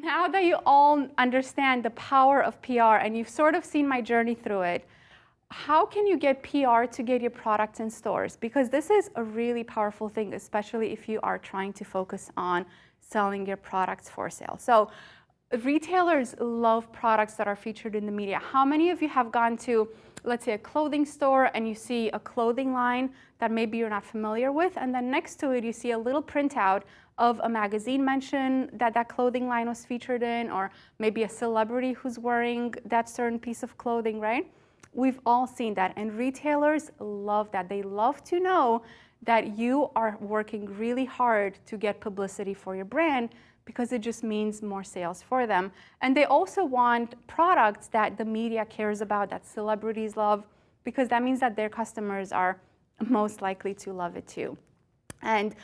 Now that you all understand the power of PR and you've sort of seen my journey through it, how can you get PR to get your products in stores? Because this is a really powerful thing, especially if you are trying to focus on selling your products for sale. So retailers love products that are featured in the media. How many of you have gone to, let's say, a clothing store and you see a clothing line that maybe you're not familiar with, and then next to it you see a little printout of a magazine mention that that clothing line was featured in, or maybe a celebrity who's wearing that certain piece of clothing, right? We've all seen that, and retailers love that. They love to know that you are working really hard to get publicity for your brand, because it just means more sales for them. And they also want products that the media cares about, that celebrities love, because that means that their customers are most likely to love it too. And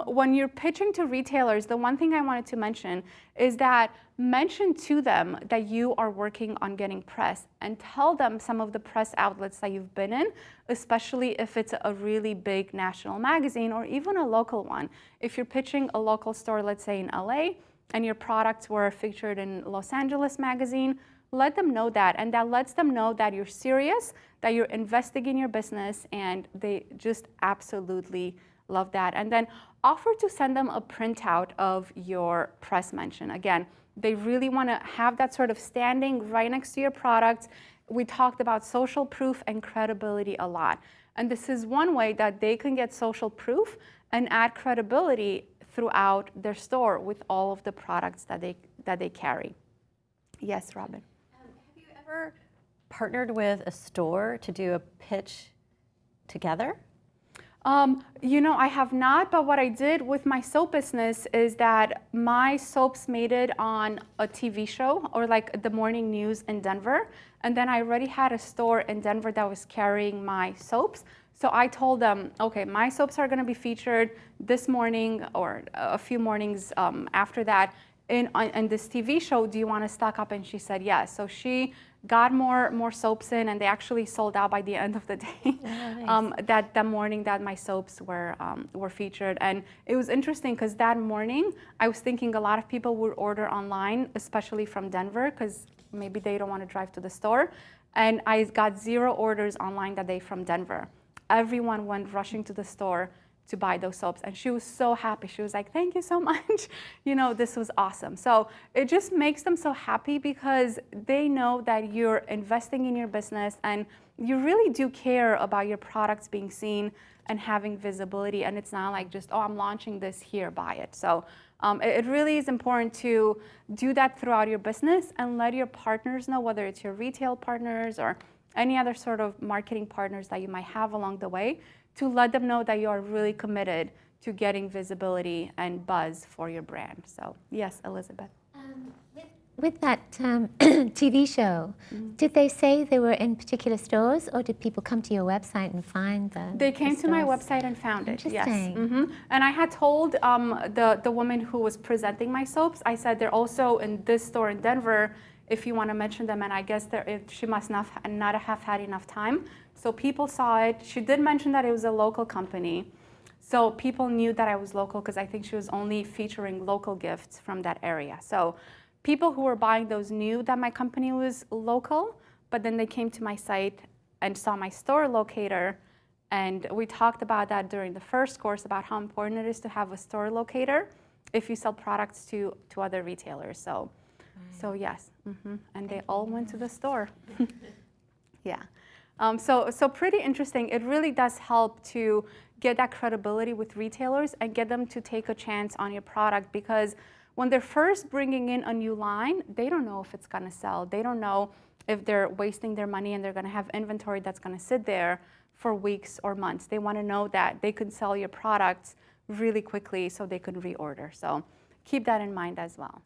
when you're pitching to retailers, the one thing I wanted to mention is that mention to them that you are working on getting press, and tell them some of the press outlets that you've been in, especially if it's a really big national magazine or even a local one. If you're pitching a local store, let's say in LA, and your products were featured in Los Angeles magazine, let them know that, and that lets them know that you're serious, that you're investing in your business, and they just absolutely love that. And then offer to send them a printout of your press mention. Again, they really want to have that sort of standing right next to your product. We talked about social proof and credibility a lot. And this is one way that they can get social proof and add credibility throughout their store with all of the products that they carry. Yes, Robin. Have you ever partnered with a store to do a pitch together? You know, I have not, but what I did with my soap business is that my soaps made it on a TV show or like the morning news in Denver. And then I already had a store in Denver that was carrying my soaps. So I told them, okay, my soaps are going to be featured this morning or a few mornings after that in this TV show. Do you want to stock up? And she said yes. So she got more soaps in, and they actually sold out by the end of the day. Oh, nice. That morning that my soaps were featured. And it was interesting because that morning I was thinking a lot of people would order online, especially from Denver, because maybe they don't want to drive to the store. And I got 0 orders online that day from Denver. Everyone went rushing to the store to buy those soaps, and she was so happy. She was like, thank you so much. You know, this was awesome. So it just makes them so happy because they know that you're investing in your business and you really do care about your products being seen and having visibility. And it's not like just, oh, I'm launching this here, buy it. So it really is important to do that throughout your business and let your partners know, whether it's your retail partners or any other sort of marketing partners that you might have along the way, to let them know that you are really committed to getting visibility and buzz for your brand. So yes, Elizabeth. With that TV show, did they say they were in particular stores, or did people come to your website and find them? They came to my website and found it, yes. Interesting. And I had told the woman who was presenting my soaps, I said they're also in this store in Denver if you want to mention them, and I guess she must not have had enough time. So people saw it. She did mention that it was a local company. So people knew that I was local because I think she was only featuring local gifts from that area. So people who were buying those knew that my company was local, but then they came to my site and saw my store locator. And we talked about that during the first course about how important it is to have a store locator if you sell products to other retailers. So yes, and they all went to the store. Yeah. So pretty interesting. It really does help to get that credibility with retailers and get them to take a chance on your product, because when they're first bringing in a new line, they don't know if it's going to sell. They don't know if they're wasting their money and they're going to have inventory that's going to sit there for weeks or months. They want to know that they can sell your products really quickly so they can reorder. So keep that in mind as well.